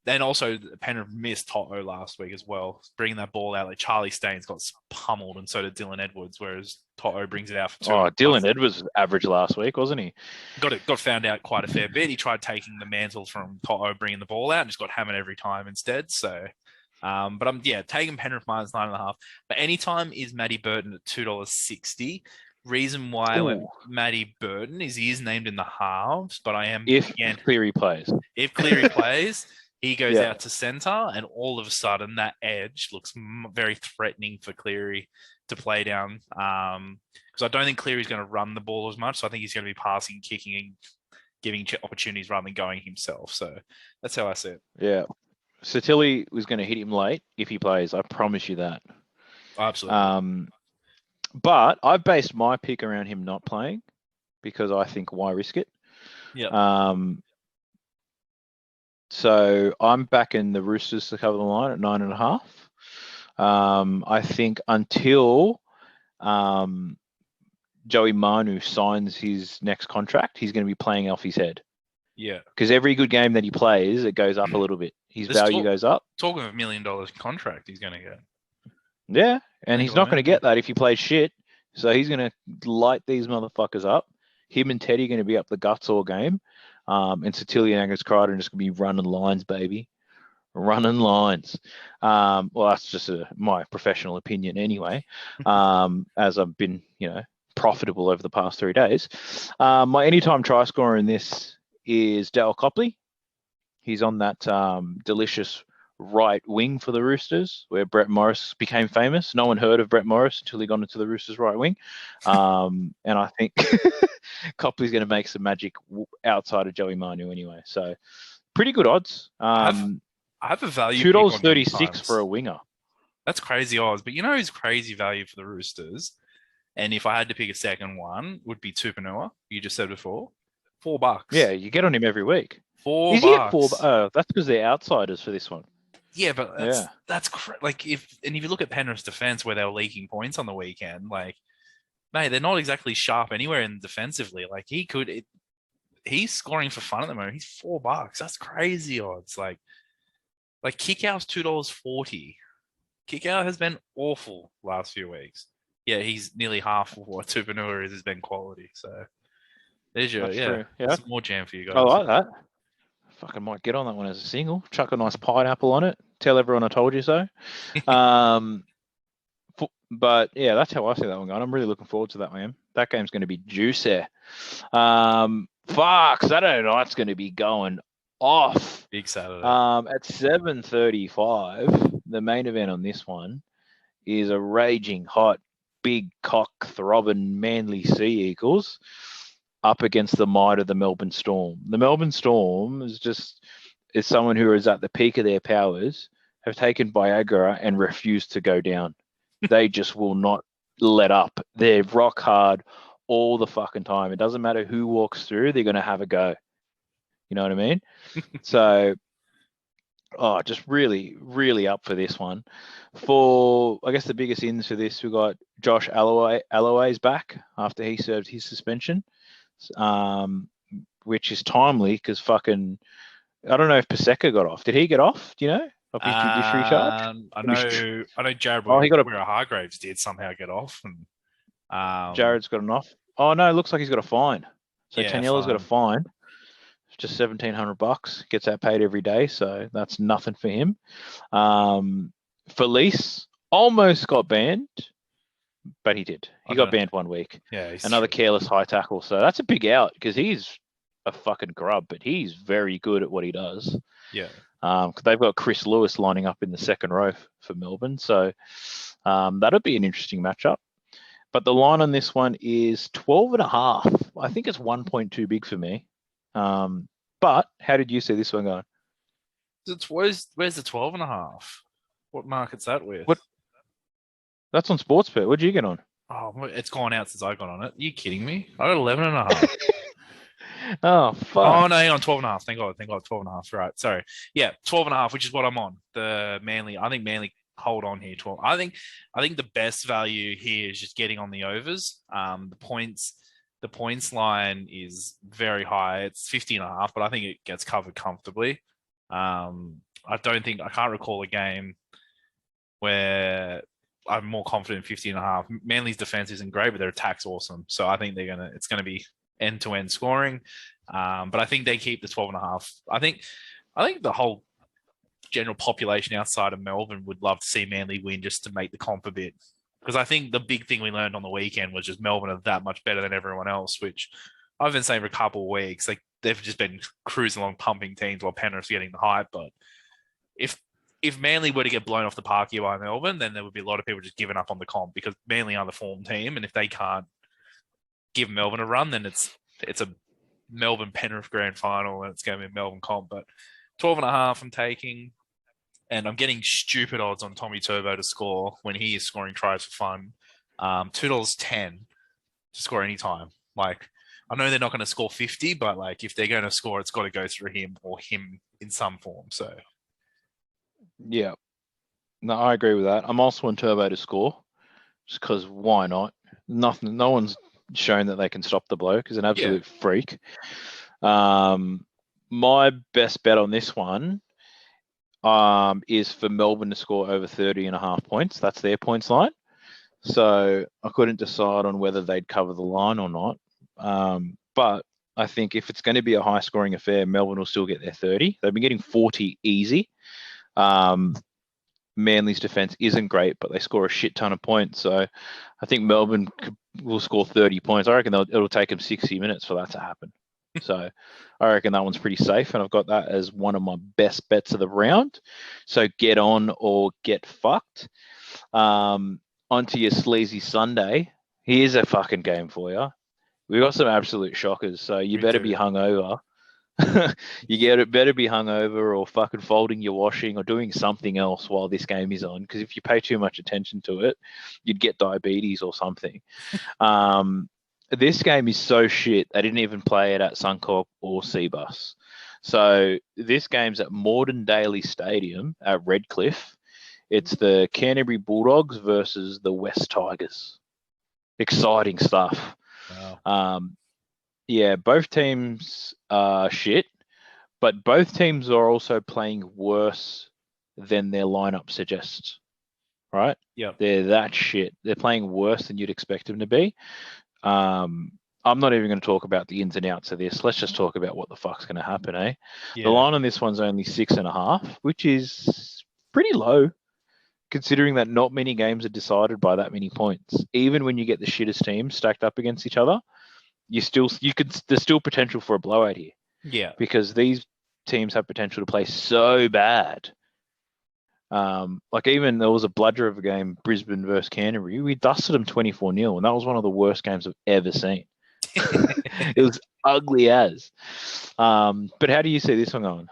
then also Penrith missed Toto last week as well, bringing that ball out. Like Charlie Staines got pummeled, and so did Dylan Edwards, whereas Toto brings it out for 2. Oh, Dylan Edwards was average last week, wasn't he? Got found out quite a fair bit. He tried taking the mantle from Toto bringing the ball out and just got hammered every time instead. So, but I'm taking Penrith minus 9.5. But anytime is Matty Burton at $2.60. Reason why I went Matty Burton is he is named in the halves, but I am Cleary plays. If Cleary plays, he goes out to centre, and all of a sudden that edge looks very threatening for Cleary to play down. Because I don't think Cleary's going to run the ball as much, so I think he's going to be passing, kicking, and giving opportunities rather than going himself. So that's how I see it. Yeah. Satilli was going to hit him late if he plays. I promise you that. Absolutely. But I've based my pick around him not playing because I think why risk it? Yeah. So I'm backing the Roosters to cover the line at 9.5. I think until Joey Manu signs his next contract, he's going to be playing off his head. Yeah. Because every good game that he plays, it goes up a little bit. His There's value goes up. talking of $1 million contract he's going to get. Yeah, and Think he's of not going to it, man. get that if he plays shit. So he's going to light these motherfuckers up. Him and Teddy are going to be up the guts all game. And Cecilia and Angus Crichton are just going to be running lines, baby. Running lines. Well, that's just my professional opinion anyway, as I've been, profitable over the past 3 days. My anytime try scorer in this is Dale Copley. He's on that delicious right wing for the Roosters, where Brett Morris became famous. No one heard of Brett Morris until he got into the Roosters right wing. And I think Copley's going to make some magic outside of Joey Manu anyway. So pretty good odds. I have a value pick on $2.36 for a winger. That's crazy odds. But you know who's crazy value for the Roosters? And if I had to pick a second one, would be Tupanua. You just said before. $4. Yeah, you get on him every week. $4. Is he at $4? Oh, that's because they're outsiders for this one. Yeah, but that's like if you look at Penrith's defense where they were leaking points on the weekend, like, mate, they're not exactly sharp anywhere in defensively. Like he's scoring for fun at the moment. He's $4. That's crazy odds. Like Kickout's $2.40. Kickout has been awful last few weeks. Yeah, he's nearly half of what Tupanua has been quality. So there's your some more jam for you guys. I like that. Fucking might get on that one as a single. Chuck a nice pineapple on it. Tell everyone I told you so. But yeah, that's how I see that one going. I'm really looking forward to that one. That game's going to be juicy. Saturday night's going to be going off. Big Saturday. At 7:35, the main event on this one is a raging hot, big cock throbbing Manly Sea Eagles up against the might of the Melbourne Storm. The Melbourne Storm is someone who is at the peak of their powers, have taken Viagra and refused to go down. They just will not let up. They're rock hard all the fucking time. It doesn't matter who walks through, they're going to have a go. You know what I mean? So, just really, really up for this one. For, I guess, the biggest ins for this, we've got Josh Alloway's back after he served his suspension. Which is timely because fucking, I don't know if Paseka got off. Did he get off? Do you know? Of his judiciary charge? I know Jared Hargraves did somehow get off. And Jared's got an off. Oh no, it looks like he's got a fine. So yeah, Taniela's got a fine. It's just $1,700. Gets that paid every day, so that's nothing for him. Felice almost got banned. But he did. He got banned 1 week. Yeah, another careless high tackle. So that's a big out because he's a fucking grub, but he's very good at what he does. Yeah. Because they've got Chris Lewis lining up in the second row for Melbourne. So that'll be an interesting matchup. But the line on this one is 12.5. I think it's 1.2 big for me. But how did you see this one going? Where's the 12.5? What market's that with? What? That's on Sportsbet. What'd you get on? Oh, it's gone out since I got on it. Are you kidding me? I got 11.5. Oh, fuck. Oh, no, hang on, 12.5. Thank God, 12.5. Right, sorry. Yeah, 12.5, which is what I'm on. I think Manly hold on here. 12. I think the best value here is just getting on the overs. The points line is very high. It's 50.5, but I think it gets covered comfortably. I can't recall a game where I'm more confident in 50.5. Manly's defense isn't great, but their attack's awesome. So I think it's going to be end-to-end scoring. But I think they keep the 12.5. I think the whole general population outside of Melbourne would love to see Manly win just to make the comp a bit. Because I think the big thing we learned on the weekend was just Melbourne are that much better than everyone else, which I've been saying for a couple of weeks. Like, they've just been cruising along pumping teams while Penrith's getting the hype. But if Manly were to get blown off the park here by Melbourne, then there would be a lot of people just giving up on the comp because Manly are the form team. And if they can't give Melbourne a run, then it's a Melbourne Penrith grand final and it's going to be a Melbourne comp. But 12.5 I'm taking. And I'm getting stupid odds on Tommy Turbo to score when he is scoring tries for fun. $2.10 to score anytime. Like, I know they're not going to score 50, but like if they're going to score, it's got to go through him or him in some form. So, yeah, no, I agree with that. I'm also on Turbo to score, just because why not? No one's shown that they can stop the bloke. He's an absolute freak. My best bet on this one is for Melbourne to score over 30.5 points. That's their points line. So I couldn't decide on whether they'd cover the line or not. But I think if it's going to be a high scoring affair, Melbourne will still get their 30. They've been getting 40 easy. Manly's defense isn't great, but they score a shit ton of points. So I think Melbourne will score 30 points. I reckon it'll take them 60 minutes for that to happen. So I reckon that one's pretty safe, and I've got that as one of my best bets of the round. So get on or get fucked. Onto your sleazy Sunday. Here's a fucking game for you. We've got some absolute shockers, so you better be hungover. Better be hungover or fucking folding your washing or doing something else while this game is on. Because if you pay too much attention to it, you'd get diabetes or something. This game is so shit. They didn't even play it at Suncorp or Seabus. So this game's at Morden Daly Stadium at Redcliffe. It's the Canterbury Bulldogs versus the West Tigers. Exciting stuff. Wow. Yeah, both teams are shit, but both teams are also playing worse than their lineup suggests, right? Yeah. They're that shit. They're playing worse than you'd expect them to be. I'm not even going to talk about the ins and outs of this. Let's just talk about what the fuck's going to happen, eh? Yeah. The line on this one's only 6.5, which is pretty low, considering that not many games are decided by that many points. Even when you get the shittest teams stacked up against each other, there's still potential for a blowout here. Yeah. Because these teams have potential to play so bad. Like even there was a bludger of a game, Brisbane versus Canterbury. We dusted them 24-0, and that was one of the worst games I've ever seen. It was ugly as. But how do you see this one going?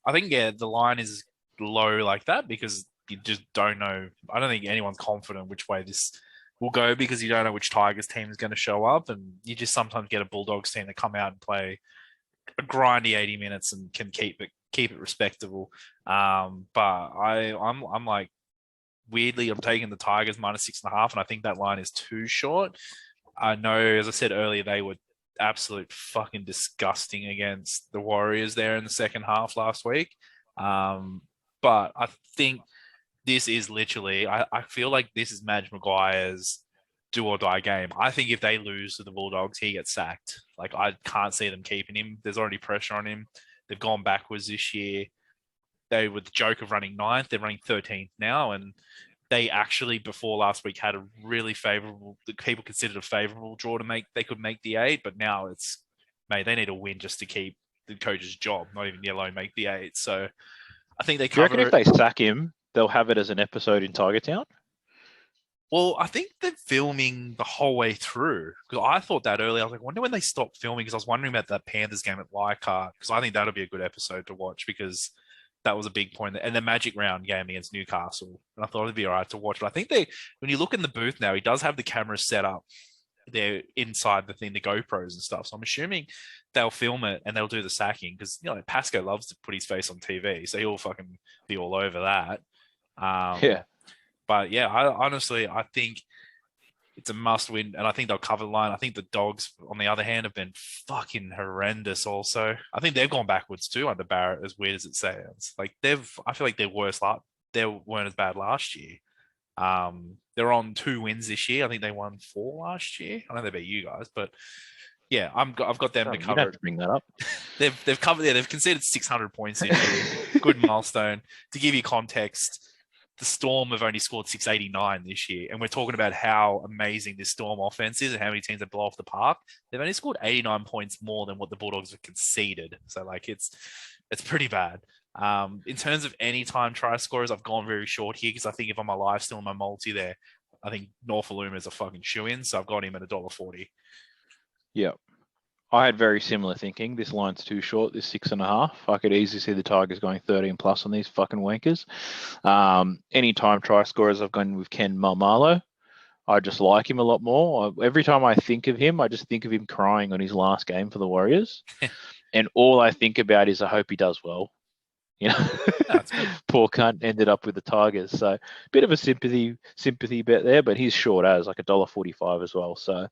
I think, the line is low like that because you just don't know. I don't think anyone's confident which way this will go because you don't know which Tigers team is going to show up, and you just sometimes get a Bulldogs team to come out and play a grindy 80 minutes and can keep it respectable. But I'm like, weirdly, I'm taking the Tigers -6.5, and I think that line is too short. I know, as I said earlier, they were absolute fucking disgusting against the Warriors there in the second half last week. But I think this is literally, I feel like this is Madge Maguire's do or die game. I think if they lose to the Bulldogs, he gets sacked. Like, I can't see them keeping him. There's already pressure on him. They've gone backwards this year. They were the joke of running 9th. They're running 13th now. And they actually, before last week, had a really favourable, people considered a favourable draw they could make the 8. But now it's, mate, they need a win just to keep the coach's job, not even let alone make the 8. So I think they cover. Do you reckon if they sack him, they'll have it as an episode in Tiger Town? Well, I think they're filming the whole way through because I thought that earlier. I was like, I wonder when they stop filming because I was wondering about that Panthers game at Leichhardt because I think that'll be a good episode to watch because that was a big point. And the Magic Round game against Newcastle, and I thought it'd be all right to watch. But I think when you look in the booth now, he does have the cameras set up there inside the thing, the GoPros and stuff. So I'm assuming they'll film it and they'll do the sacking because Pasco loves to put his face on TV, so he'll fucking be all over that. Yeah. But yeah, I think it's a must win, and I think they'll cover the line. I think the Dogs, on the other hand, have been fucking horrendous. Also, I think they've gone backwards too under Barrett. As weird as it sounds, I feel like they're worse. They weren't as bad last year. They're on 2 wins this year. I think they won 4 last year. I know they beat you guys, but yeah, I've got them to cover. You don't have to bring that up. They've covered. Yeah, they've conceded 600 points this year. Good milestone. To give you context, the Storm have only scored 689 this year, and we're talking about how amazing this Storm offense is and how many teams they blow off the park. They've only scored 89 points more than what the Bulldogs have conceded. So like it's pretty bad. In terms of anytime try scorers, I've gone very short here because I think if I'm alive still in my multi there, I think Norfoluma is a fucking shoe-in, so I've got him at $1.40. Yeah. I had very similar thinking. This line's too short, this 6.5. I could easily see the Tigers going 13 plus on these fucking wankers. Anytime try scorers, I've gone with Ken Malmalo. I just like him a lot more. Every time I think of him, I just think of him crying on his last game for the Warriors. And all I think about is I hope he does well. You know, That's good. poor cunt ended up with the Tigers. So bit of a sympathy bet there, but he's short as like $1.45 as well. So,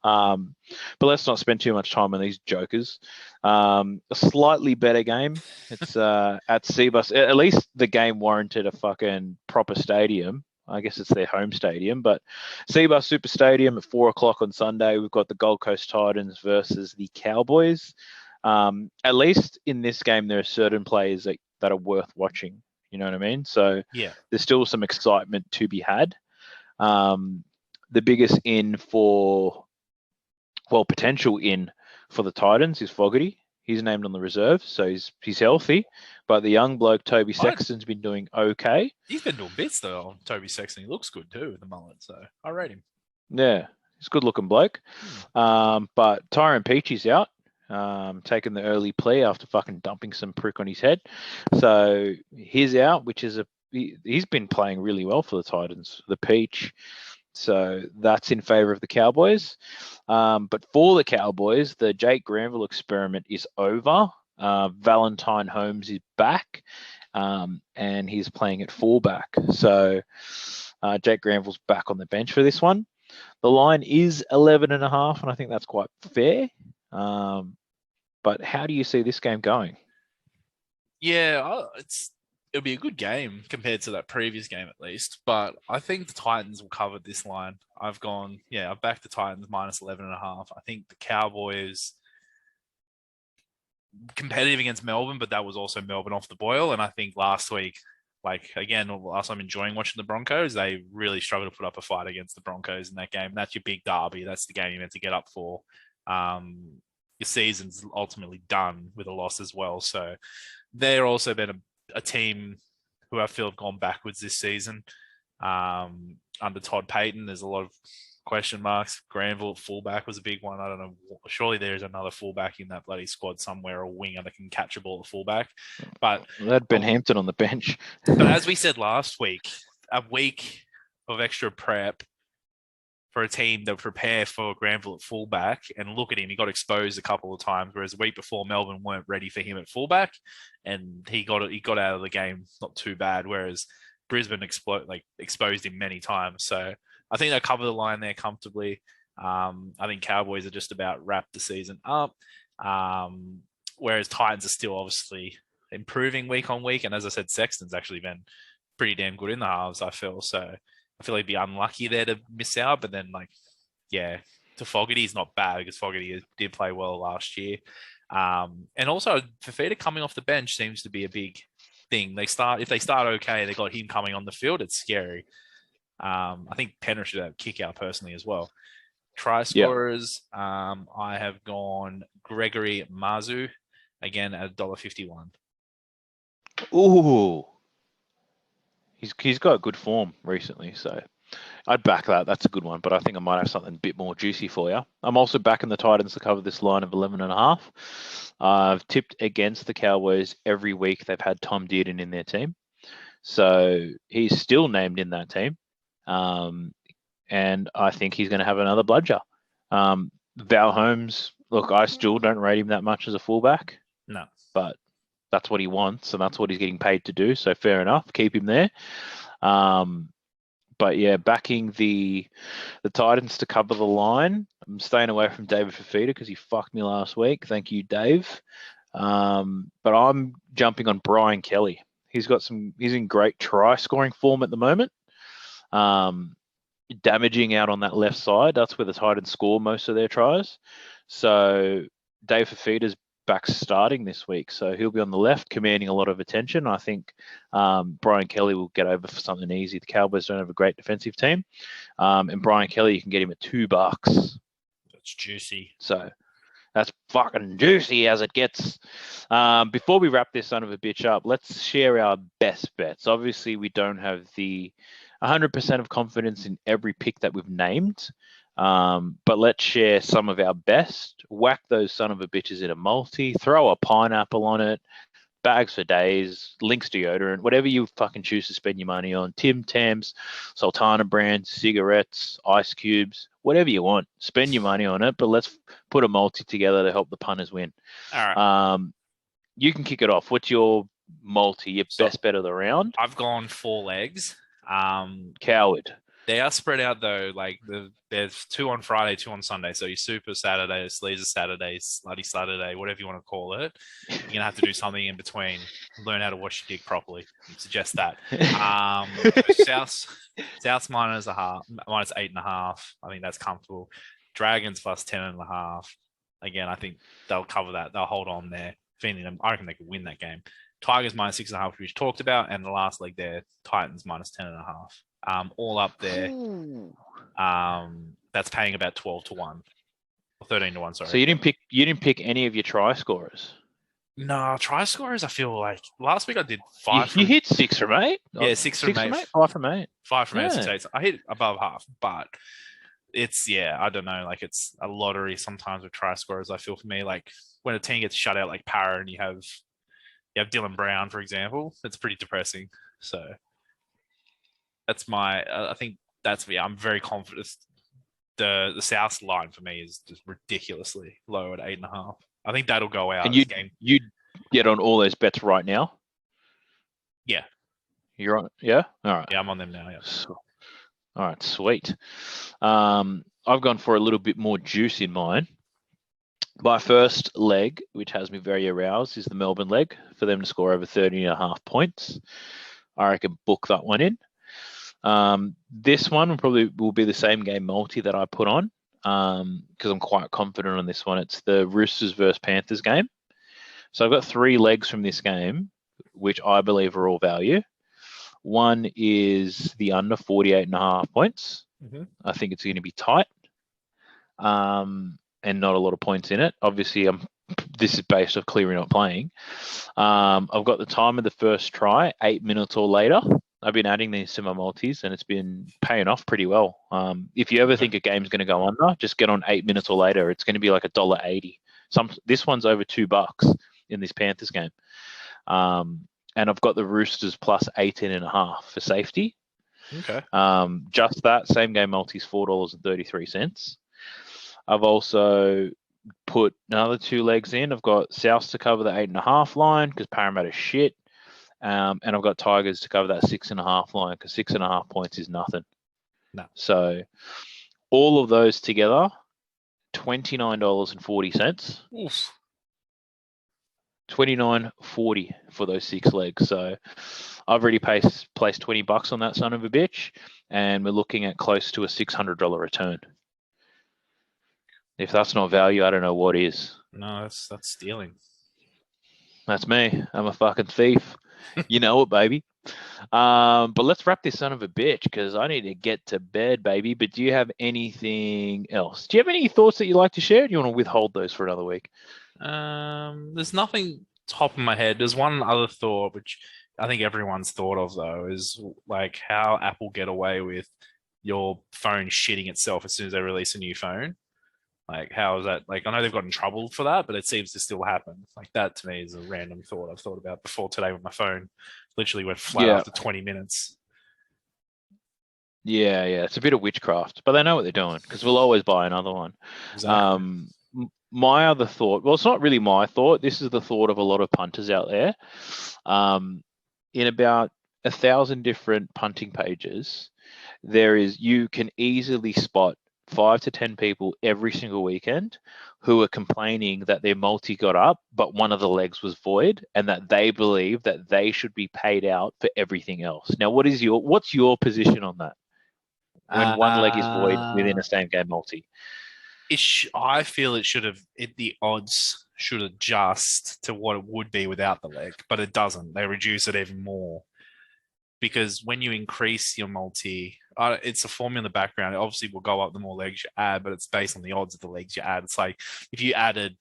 but let's not spend too much time on these jokers. A slightly better game. It's at Seabus. At least the game warranted a fucking proper stadium. I guess it's their home stadium, but Seabus Super Stadium at 4 o'clock on Sunday. We've got the Gold Coast Titans versus the Cowboys. At least in this game, there are certain players that are worth watching. You know what I mean? So Yeah. there's still some excitement to be had. The biggest in for, well, potential in for the Titans is Fogarty. He's named on the reserve, so he's healthy. But the young bloke, Toby Sexton's been doing okay. He's been doing bits though on Toby Sexton. He looks good too with the mullet, so I rate him. Yeah, he's a good looking bloke. But Tyrone Peachy's out. Taking the early plea after fucking dumping some prick on his head. So he's out, which is he's been playing really well for the Titans, the Peach. So that's in favor of the Cowboys. But for the Cowboys, the Jake Granville experiment is over. Valentine Holmes is back, and he's playing at fullback. So Jake Granville's back on the bench for this one. The line is 11.5, and I think that's quite fair. But how do you see this game going? Yeah, it'll be a good game compared to that previous game at least. But I think the Titans will cover this line. I've backed the Titans minus 11.5. I think the Cowboys competitive against Melbourne, but that was also Melbourne off the boil. And I think last week, last time enjoying watching the Broncos, they really struggled to put up a fight against the Broncos in that game. And that's your big derby. That's the game you're meant to get up for. Your season's ultimately done with a loss as well. So they're also been a team who I feel have gone backwards this season. Under Todd Payton, there's a lot of question marks. Granville at fullback was a big one. I don't know. Surely there's another fullback in that bloody squad somewhere, a winger that can catch a ball at fullback. But that Ben Hampton on the bench. But as we said last week, a week of extra prep for a team that prepare for Granville at fullback, and look at him, he got exposed a couple of times, whereas the week before Melbourne weren't ready for him at fullback, and he got out of the game not too bad, whereas Brisbane exposed him many times. So I think they cover the line there comfortably. I think Cowboys are just about wrapped the season up, whereas Titans are still obviously improving week on week, and as I said, Sexton's actually been pretty damn good in the halves, I feel. So I feel like he'd be unlucky there to miss out, but then to Fogarty, he's not bad because Fogarty did play well last year. And also Fafita coming off the bench seems to be a big thing. If they start okay, they got him coming on the field, it's scary. I think Penrith should have a kick out personally as well. Try scorers, I have gone Gregory Mazu again at $1.51. Ooh, he's got good form recently, so I'd back that. That's a good one, but I think I might have something a bit more juicy for you. I'm also backing the Titans to cover this line of 11.5. I've tipped against the Cowboys every week. They've had Tom Dearden in their team, so he's still named in that team, and I think he's going to have another bludger. Val Holmes, look, I still don't rate him that much as a fullback. No, but that's what he wants, and that's what he's getting paid to do. So fair enough, keep him there. But yeah, backing the Titans to cover the line. I'm staying away from David Fafita because he fucked me last week. Thank you, Dave. But I'm jumping on Brian Kelly. He's in great try scoring form at the moment. Damaging out on that left side. That's where the Titans score most of their tries. So Dave Fafita's back starting this week, so he'll be on the left, commanding a lot of attention. I think Brian Kelly will get over for something easy. The Cowboys don't have a great defensive team, and Brian Kelly, you can get him at $2. That's juicy. So that's fucking juicy as it gets. Before we wrap this son of a bitch up, let's share our best bets. Obviously, we don't have the 100% of confidence in every pick that we've named. But let's share some of our best. Whack those son of a bitches in a multi. Throw a pineapple on it. Bags for days. Lynx deodorant. Whatever you fucking choose to spend your money on. Tim Tams, Sultana brands, cigarettes, ice cubes, whatever you want. Spend your money on it. But let's put a multi together to help the punters win. All right. You can kick it off. What's your multi, your So best bet of the round. I've gone 4 legs. Coward. They are spread out though. Like there's 2 on Friday, 2 on Sunday. So your Super Saturday, Sleazer Saturday, Slutty Saturday, whatever you want to call it. You're gonna have to do something in between. Learn how to wash your dick properly. I suggest that. South's minus a half, minus 8.5. I think that's comfortable. Dragons plus 10.5. Again, I think they'll cover that. They'll hold on there. If anything, I reckon they could win that game. Tigers minus 6.5, which we talked about, and the last leg there, Titans minus 10.5. All up there. That's paying about 12 to 1. Or 13 to 1, sorry. So you didn't pick any of your try scorers? No, try scorers, I feel like last week I did 5 You hit 6 from 8? Yeah, 6 from 8. 5 from 8. 5 from 8, Yeah. 6 8. I hit above half, but it's I don't know, like it's a lottery sometimes with try scorers. I feel for me, like when a team gets shut out like Para and you have Dylan Brown, for example, it's pretty depressing. So that's I think that's I'm very confident. The South line for me is just ridiculously low at 8.5. I think that'll go out. And you get on all those bets right now? Yeah. You're on? Yeah? All right. Yeah, I'm on them now. Yeah. All right, sweet. I've gone for a little bit more juice in mine. My first leg, which has me very aroused, is the Melbourne leg for them to score over 30.5 points. I reckon book that one in. This one probably will be the same game multi that I put on because I'm quite confident on this one. It's the Roosters versus Panthers game. So I've got 3 legs from this game, which I believe are all value. One is the under 48.5 points. Mm-hmm. I think it's going to be tight and not a lot of points in it. Obviously, this is based off Cleary not playing. I've got the time of the first try, 8 minutes or later. I've been adding these to my multis, and it's been paying off pretty well. If you ever think a game's going to go under, just get on 8 minutes or later. It's going to be like $1.80. This one's over $2 in this Panthers game. And I've got the Roosters plus 18.5 for safety. Okay. Just that same game multis $4.33. I've also put another 2 legs in. I've got South to cover the 8.5 line because Parramatta's shit. And I've got Tigers to cover that 6.5 line because 6.5 points is nothing. No. So all of those together, $29.40. Oof. $29.40 for those 6 legs. So I've already placed $20 on that son of a bitch, and we're looking at close to a $600 return. If that's not value, I don't know what is. No, that's stealing. That's me. I'm a fucking thief. You know it, baby. But let's wrap this son of a bitch because I need to get to bed, baby. But do you have anything else? Do you have any thoughts that you'd like to share? Or do you want to withhold those for another week? There's nothing top of my head. There's one other thought, which I think everyone's thought of, though, is like how Apple get away with your phone shitting itself as soon as they release a new phone. Like, how is that? Like, I know they've got in trouble for that, but it seems to still happen. Like, that to me is a random thought I've thought about before today with my phone. Literally went flat after 20 minutes. Yeah. It's a bit of witchcraft, but they know what they're doing because we'll always buy another one. Exactly. My other thought, well, it's not really my thought. This is the thought of a lot of punters out there. In about 1,000 different punting pages, you can easily spot 5 to 10 people every single weekend who are complaining that their multi got up, but one of the legs was void, and that they believe that they should be paid out for everything else. Now, what's your position on that? When one leg is void within a same game multi? I feel the odds should adjust to what it would be without the leg, but it doesn't. They reduce it even more. Because when you increase your multi, it's a formula in the background. It obviously will go up the more legs you add, but it's based on the odds of the legs you add. It's like if you added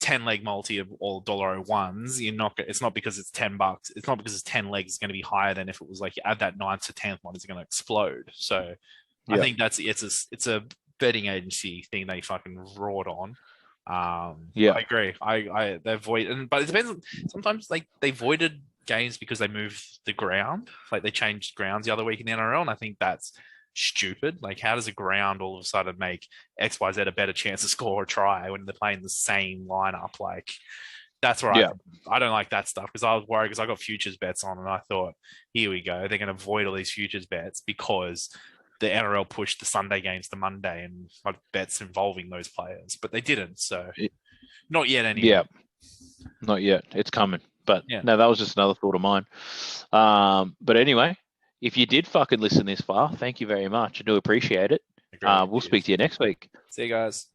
10 leg multi of all $1.01s, it's not because it's $10. It's not because it's 10 legs. It's going to be higher than if it was like you add that 9th to 10th one. It's going to explode. So I think it's a betting agency thing they fucking roared on. I agree. They void, but it depends. Sometimes like they voided games because they moved the ground. Like they changed grounds the other week in the NRL, and I think that's stupid. Like, how does a ground all of a sudden make XYZ a better chance to score a try when they're playing the same lineup? Like, That's where Yeah. I don't like that stuff because I was worried because I got futures bets on and I thought, here we go, they're going to avoid all these futures bets because the NRL pushed the Sunday games to Monday and had bets involving those players, but they didn't. So not yet, anyway. Yeah. Not yet. It's coming. But Yeah. no, that was just another thought of mine. But anyway, if you did fucking listen this far, thank you very much. I do appreciate it. Agreed. We'll speak to you next week. See you guys.